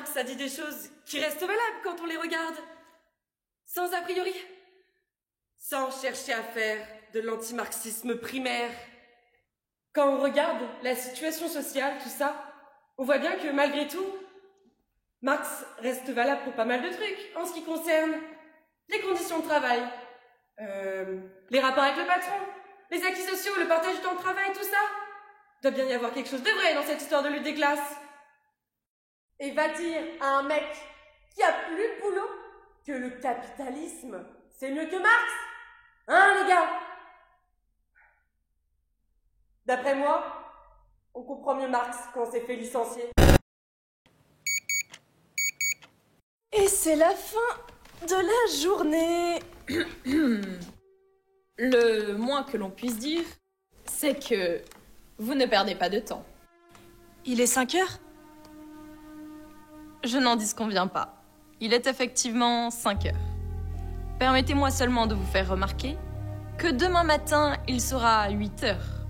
Marx a dit des choses qui restent valables quand on les regarde. Sans a priori. Sans chercher à faire de l'antimarxisme primaire. Quand on regarde la situation sociale, tout ça, on voit bien que malgré tout, Marx reste valable pour pas mal de trucs en ce qui concerne les conditions de travail, les rapports avec le patron, les acquis sociaux, le partage du temps de travail, tout ça. Il doit bien y avoir quelque chose de vrai dans cette histoire de lutte des classes. Et va dire à un mec qui a plus de boulot que le capitalisme, c'est mieux que Marx? Hein, les gars? D'après moi, on comprend mieux Marx quand on s'est fait licencier. Et c'est la fin de la journée. Le moins que l'on puisse dire, c'est que vous ne perdez pas de temps. Il est 5 heures? Je n'en disconviens pas. Il est effectivement 5 heures. Permettez-moi seulement de vous faire remarquer que demain matin, il sera 8 heures.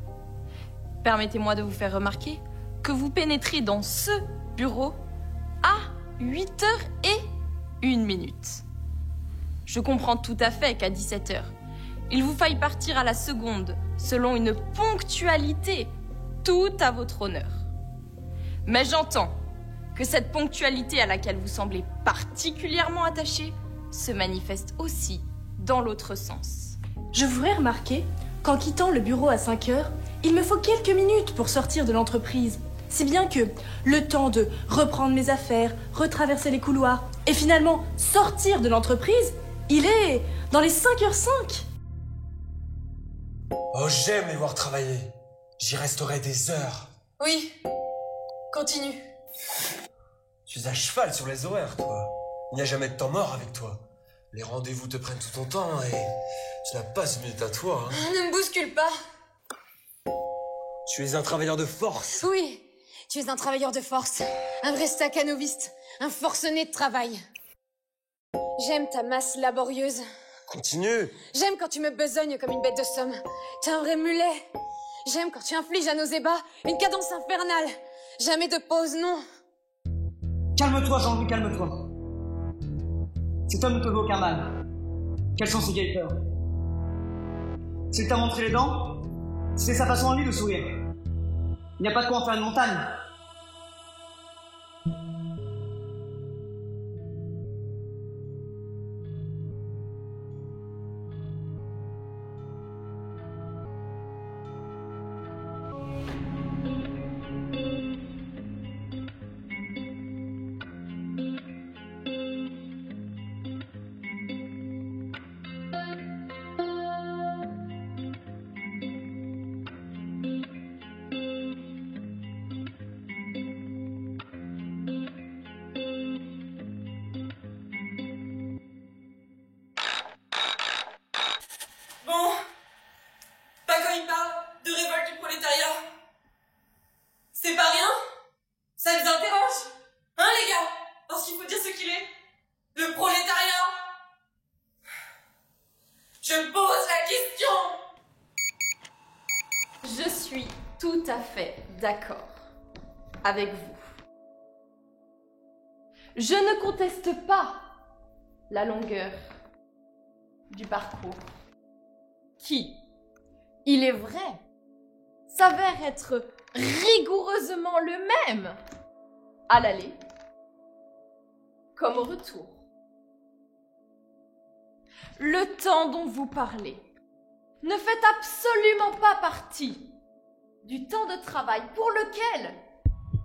Permettez-moi de vous faire remarquer que vous pénétrez dans ce bureau à 8 heures et 1 minute. Je comprends tout à fait qu'à 17 heures, il vous faille partir à la seconde selon une ponctualité tout à votre honneur. Mais j'entends que cette ponctualité à laquelle vous semblez particulièrement attaché se manifeste aussi dans l'autre sens. Je voudrais remarquer qu'en quittant le bureau à 5 heures, il me faut quelques minutes pour sortir de l'entreprise. Si bien que le temps de reprendre mes affaires, retraverser les couloirs et finalement sortir de l'entreprise, il est dans les 5h05. Oh, j'aime les voir travailler. J'y resterai des heures. Oui, continue. Tu es à cheval sur les horaires, toi. Il n'y a jamais de temps mort avec toi. Les rendez-vous te prennent tout ton temps et tu n'as pas une minute à toi. Hein. Ne me bouscule pas. Tu es un travailleur de force. Oui, tu es un travailleur de force, un vrai staccanoviste, un forcené de travail. J'aime ta masse laborieuse. Continue. J'aime quand tu me besognes comme une bête de somme. T'es un vrai mulet. J'aime quand tu infliges à nos ébats une cadence infernale. Jamais de pause, non. Calme-toi, Jean-Louis, calme-toi. Cet homme ne te veut aucun mal. Quels sont ses vieilles peurs? S'il t'a montré les dents, c'est sa façon à lui de sourire. Il n'y a pas de quoi en faire une montagne. Bon, pas quand il parle de révolte du prolétariat. C'est pas rien? Ça vous interroge? Hein, les gars? Parce qu'il faut dire ce qu'il est. Le prolétariat. Je pose la question. Je suis tout à fait d'accord avec vous. Je ne conteste pas la longueur du parcours qui, il est vrai, s'avère être rigoureusement le même à l'aller comme au retour. Le temps dont vous parlez ne fait absolument pas partie du temps de travail pour lequel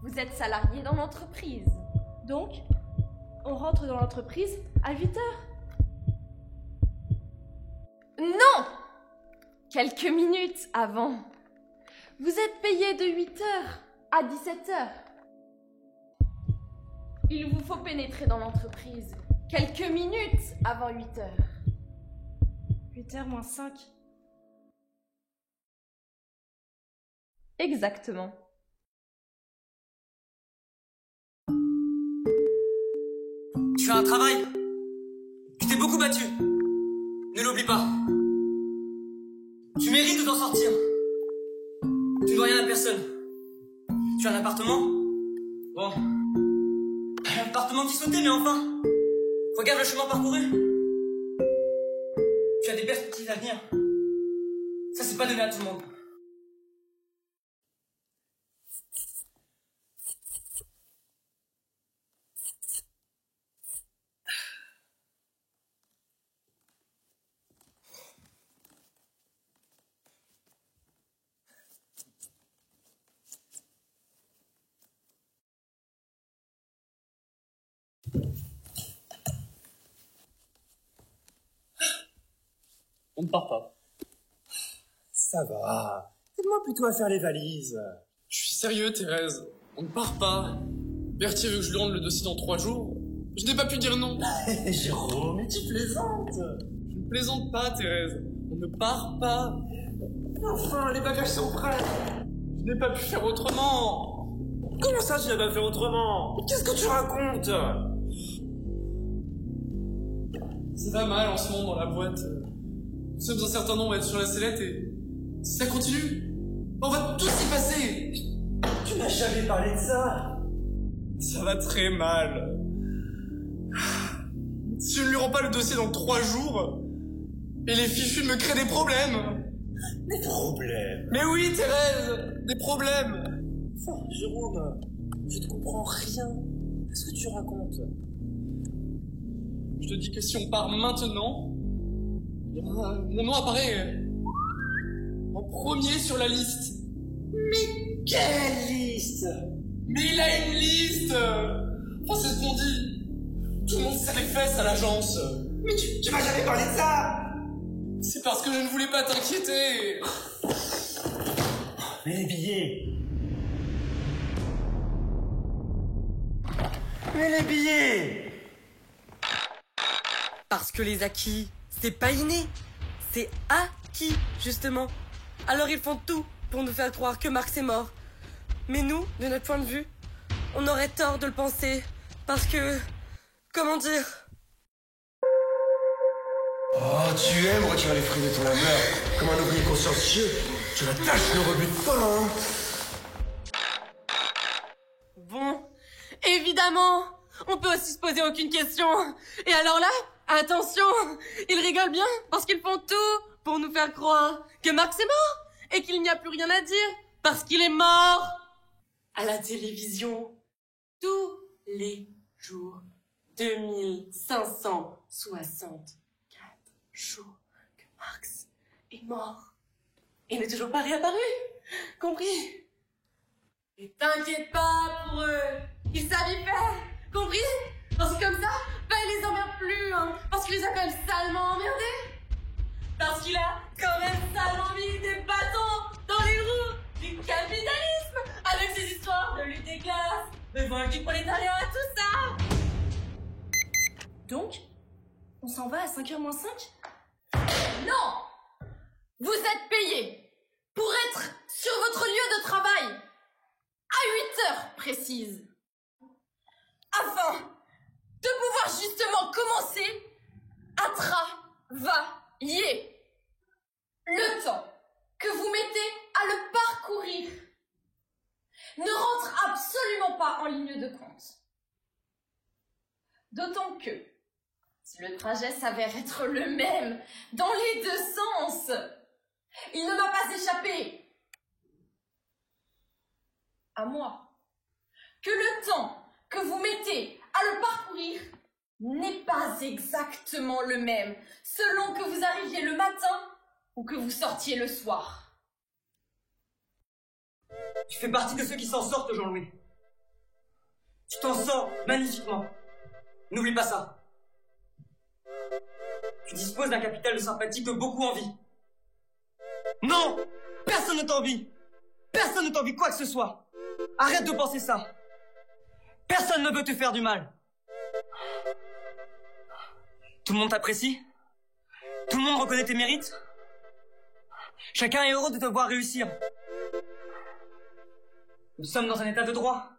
vous êtes salarié dans l'entreprise. Donc, on rentre dans l'entreprise à 8 heures. Non! Quelques minutes avant. Vous êtes payé de 8 heures à 17 heures. Il vous faut pénétrer dans l'entreprise quelques minutes avant 8 heures. 8h moins 5. Exactement. Tu as un travail. Tu t'es beaucoup battu. Ne l'oublie pas. Tu mérites de t'en sortir. Tu ne dois rien à personne. Tu as un appartement? Bon. département qui sautait, mais enfin. Regarde le chemin parcouru. Tu as des perspectives d'avenir. Ça, c'est pas donné à tout le monde. On ne part pas. Ça va. Aide-moi plutôt à faire les valises. Je suis sérieux, Thérèse. On ne part pas. Berthier veut que je lui rende le dossier dans 3 jours. Je n'ai pas pu dire non. Jérôme, mais tu plaisantes. Je ne plaisante pas, Thérèse. On ne part pas. Enfin, les bagages sont prêts. Je n'ai pas pu faire autrement. Comment ça, tu n'as pas fait autrement? Qu'est-ce que tu racontes? Ça va mal en ce moment dans la boîte. Nous sommes un certain nombre à être sur la sellette et si ça continue, on va tous y passer. Tu n'as jamais parlé de ça. Ça va très mal. Si je ne lui rends pas le dossier dans 3 jours, et les fichus me créent des problèmes. Des problèmes? Mais oui, Thérèse, des problèmes. Enfin, Jérôme, je ne comprends rien à ce que tu racontes. Je te dis que si on part maintenant, mon nom apparaît en premier sur la liste. Mais quelle liste? Mais il a une liste. Enfin, c'est ce qu'on dit. Tout le monde serre les fesses à l'agence. Mais tu m'as jamais parlé de ça. C'est parce que je ne voulais pas t'inquiéter. Mais les billets. Mais les billets. Parce que les acquis, c'est pas inné. C'est acquis, justement. Alors ils font tout pour nous faire croire que Marx est mort. Mais nous, de notre point de vue, on aurait tort de le penser. Parce que... Comment dire? Oh, tu aimes retirer les fruits de ton labeur, comme un ouvrier consciencieux. Tu la tâche ne rebute pas, hein. Bon, évidemment, on peut aussi se poser aucune question. Et alors là, attention, ils rigolent bien parce qu'ils font tout pour nous faire croire que Marx est mort et qu'il n'y a plus rien à dire parce qu'il est mort. À la télévision, tous les jours, 2564 jours que Marx est mort. Il n'est toujours pas réapparu, compris? Et t'inquiète pas pour eux, ils savent y faire, compris? Parce que comme ça, il les emmerde plus, hein, parce qu'il les a quand même salement emmerdés. Parce qu'il a quand même salement mis des bâtons dans les roues du capitalisme, avec ses histoires de lutte des classes, de vol du prolétariat, tout ça. Donc, on s'en va à 5h moins 5? Non! Vous êtes payé pour être sur votre lieu de travail à 8 heures précises. Afin de pouvoir justement commencer à travailler. Le temps que vous mettez à le parcourir ne rentre absolument pas en ligne de compte. D'autant que, si le trajet s'avère être le même dans les deux sens, il ne m'a pas échappé à moi que le temps que vous mettez à le parcourir n'est pas exactement le même selon que vous arriviez le matin ou que vous sortiez le soir. Tu fais partie de ceux qui s'en sortent, Jean-Louis. Tu t'en sors magnifiquement. N'oublie pas ça. Tu disposes d'un capital de sympathie que beaucoup envient. Non! Personne ne t'envie! Personne ne t'envie quoi que ce soit! Arrête de penser ça! Personne ne veut te faire du mal! Tout le monde t'apprécie? Tout le monde reconnaît tes mérites? Chacun est heureux de te voir réussir. Nous sommes dans un état de droit.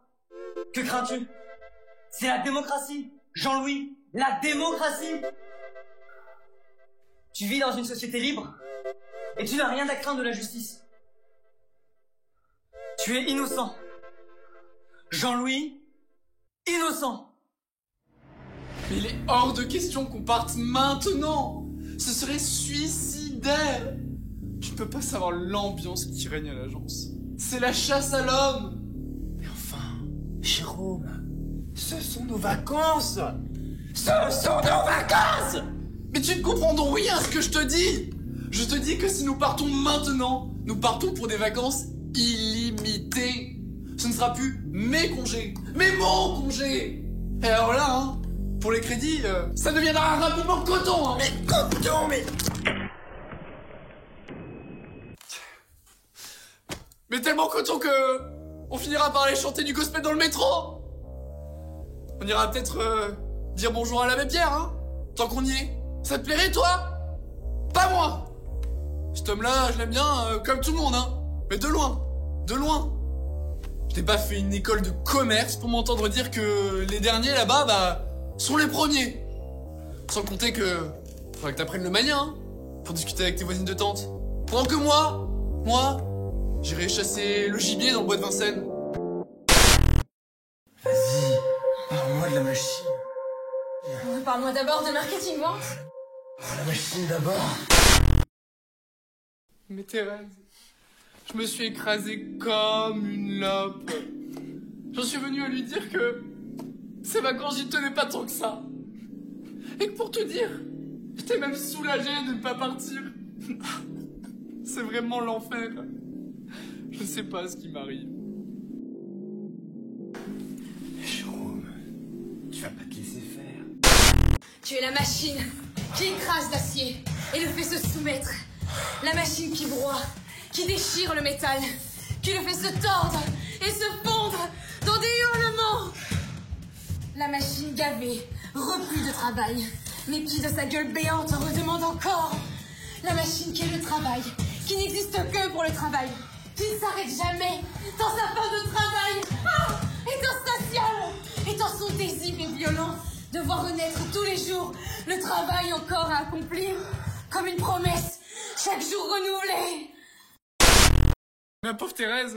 Que crains-tu? C'est la démocratie, Jean-Louis, la démocratie! Tu vis dans une société libre et tu n'as rien à craindre de la justice. Tu es innocent. Jean-Louis, innocent. Mais il est hors de question qu'on parte maintenant. Ce serait suicidaire. Tu ne peux pas savoir l'ambiance qui règne à l'agence. C'est la chasse à l'homme. Mais enfin, Jérôme, ce sont nos vacances. Ce sont nos vacances. Mais tu ne comprends donc rien à ce que je te dis. Je te dis que si nous partons maintenant, nous partons pour des vacances illimitées. Ce ne sera plus mes congés, mais mon congé. Et alors là, hein, pour les crédits, ça deviendra rapidement coton. Hein. Mais coton, mais... Mais tellement coton que on finira par aller chanter du gospel dans le métro. On ira peut-être dire bonjour à l'abbé Pierre, hein, tant qu'on y est. Ça te plairait, toi? Pas moi. Cet homme-là, je l'aime bien, comme tout le monde, hein. Mais de loin, de loin. Je n'ai pas fait une école de commerce pour m'entendre dire que les derniers là-bas, bah, sont les premiers. Sans compter que faudrait que t'apprennes le mania, hein, pour discuter avec tes voisines de tante. Pendant que moi, j'irai chasser le gibier dans le bois de Vincennes. Vas-y, parle-moi de la machine. Parle-moi d'abord de marketing-vente. La machine d'abord. Mais Thérèse, je me suis écrasé comme une lope. J'en suis venu à lui dire que ces vacances, j'y tenais pas tant que ça. Et que pour te dire, j'étais même soulagé de ne pas partir. C'est vraiment l'enfer. Je ne sais pas ce qui m'arrive. Jérôme, tu vas pas te laisser faire. Tu es la machine qui écrase l'acier et le fait se soumettre. La machine qui broie, qui déchire le métal, qui le fait se tordre et se fondre dans des hurlements. La machine gavée, replie de travail, mais qui de sa gueule béante en redemande encore. La machine qui est le travail, qui n'existe que pour le travail, qui ne s'arrête jamais dans sa fin de travail. Ah, est insatiable, et dans son désir et violent de voir renaître tous les jours le travail encore à accomplir, comme une promesse, chaque jour renouvelée. Ma pauvre Thérèse,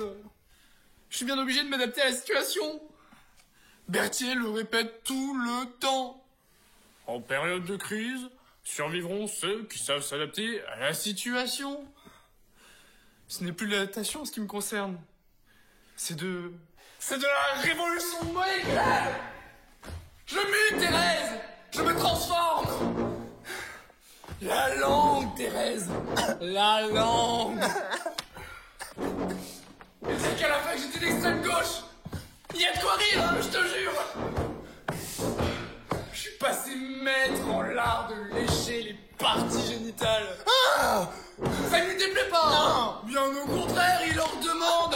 je suis bien obligé de m'adapter à la situation. Berthier le répète tout le temps. En période de crise, survivront ceux qui savent s'adapter à la situation. Ce n'est plus l'adaptation ce qui me concerne. C'est de la révolution moléculaire. Je mute, Thérèse. Je me transforme. La langue, Thérèse. La langue. Et c'est qu'à la fin que j'étais d'extrême gauche. Il y a de quoi rire, hein, je te jure. Je suis passé maître en l'art de lécher les parties génitales. Ah, ça ne lui déplaît pas. Non. Bien au contraire, il leur demande.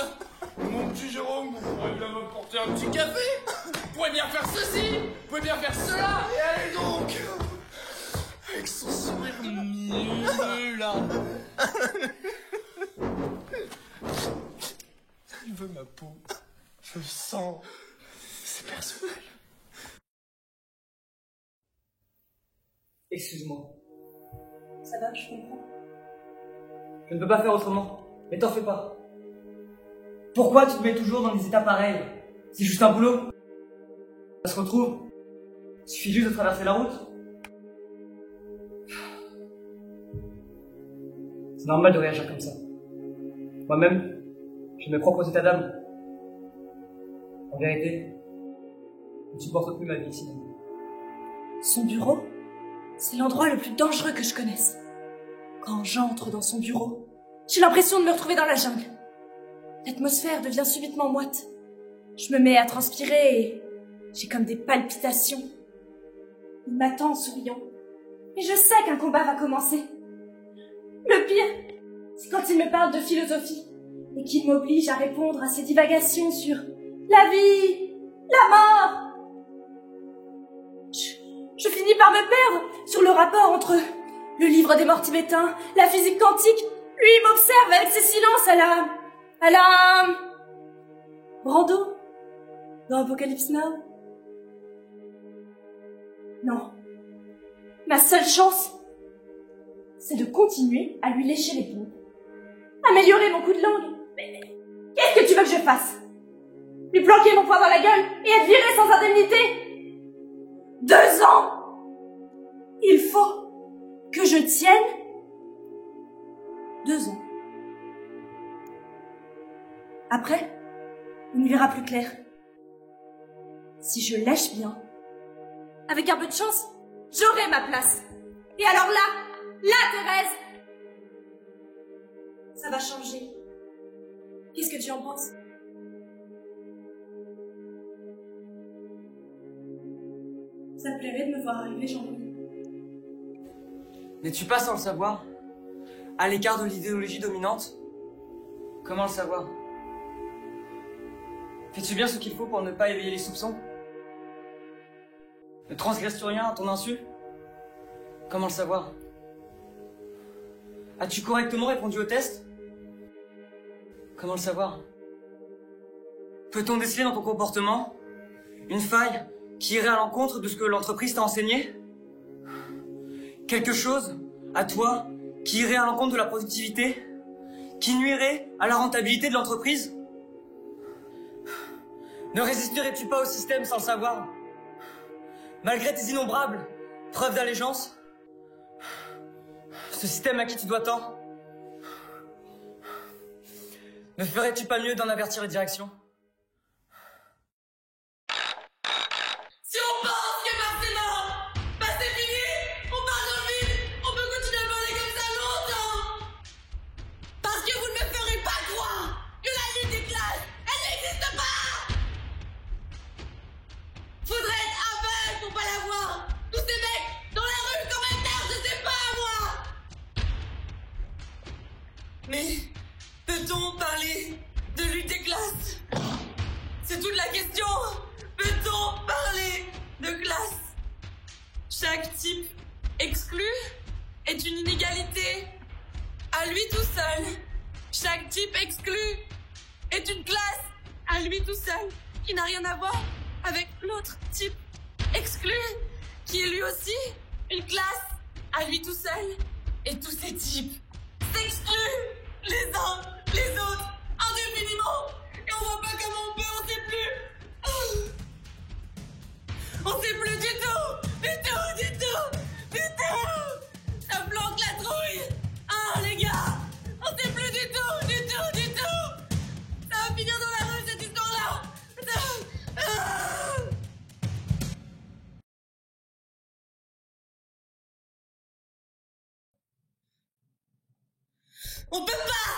Mon petit Jérôme, vous pourriez bien m'apporter un petit café? Vous pourriez bien faire ceci, vous pouvez bien faire cela. Et allez donc. Avec son sourire mielleux là. Il veut ma peau. Je le sens. C'est personnel. Excuse-moi. Ça va, je comprends. Je ne peux pas faire autrement. Mais t'en fais pas. Pourquoi tu te mets toujours dans des états pareils? C'est juste un boulot. Ça se retrouve. Il suffit juste de traverser la route. C'est normal de réagir comme ça. Moi-même, j'ai mes propres états d'âme. En vérité, je ne supporte plus ma vie ici. Son bureau, c'est l'endroit le plus dangereux que je connaisse. Quand j'entre dans son bureau, j'ai l'impression de me retrouver dans la jungle. L'atmosphère devient subitement moite. Je me mets à transpirer et j'ai comme des palpitations. Il m'attend en souriant. Et je sais qu'un combat va commencer. Le pire, c'est quand il me parle de philosophie et qu'il m'oblige à répondre à ses divagations sur la vie, la mort. Je finis par me perdre sur le rapport entre le livre des morts tibétains, la physique quantique. Lui, il m'observe avec ses silences à la Brando dans Apocalypse Now. Non. Ma seule chance, c'est de continuer à lui lécher les pompes. Améliorer mon coup de langue. Mais qu'est-ce que tu veux que je fasse? Lui planquer mon poing dans la gueule et être viré sans indemnité? 2 ans. Il faut que je tienne 2 ans. Après, on y verra plus clair. Si je lâche bien, avec un peu de chance, j'aurai ma place. Et alors là, Thérèse, ça va changer. Qu'est-ce que tu en penses? Ça te plairait de me voir arriver, Jean-Louis? N'es-tu pas sans le savoir, à l'écart de l'idéologie dominante? Comment le savoir? Fais-tu bien ce qu'il faut pour ne pas éveiller les soupçons? Ne transgresses-tu rien à ton insu? Comment le savoir? As-tu correctement répondu au test? Comment le savoir? Peut-on déceler dans ton comportement une faille qui irait à l'encontre de ce que l'entreprise t'a enseigné? Quelque chose, à toi, qui irait à l'encontre de la productivité? Qui nuirait à la rentabilité de l'entreprise? Ne résisterais-tu pas au système sans le savoir? Malgré tes innombrables preuves d'allégeance? Ce système à qui tu dois tant? Ne ferais-tu pas mieux d'en avertir les directions? Si on pense que forcément, bah c'est fini, on parle au vide, on peut continuer à parler comme ça longtemps. Parce que vous ne me ferez pas croire que la lutte des classes, elle n'existe pas. Faudrait être aveugle pour pas la voir. Tous ces mecs dans la rue comme un terre, je sais pas moi. Mais peut-on parler de lutte des classes? C'est toute la question. Peut-on parler de classe? Chaque type exclu est une inégalité à lui tout seul. Chaque type exclu est une classe à lui tout seul, qui n'a rien à voir avec l'autre type exclu, qui est lui aussi une classe à lui tout seul. Et tous ces types s'excluent les uns les autres indéfiniment. Et on voit pas comment on peut, on sait plus. On sait plus du tout, du tout. Ça planque la trouille. Ah les gars, on sait plus du tout. Ça va finir dans la rue cette histoire-là. On peut pas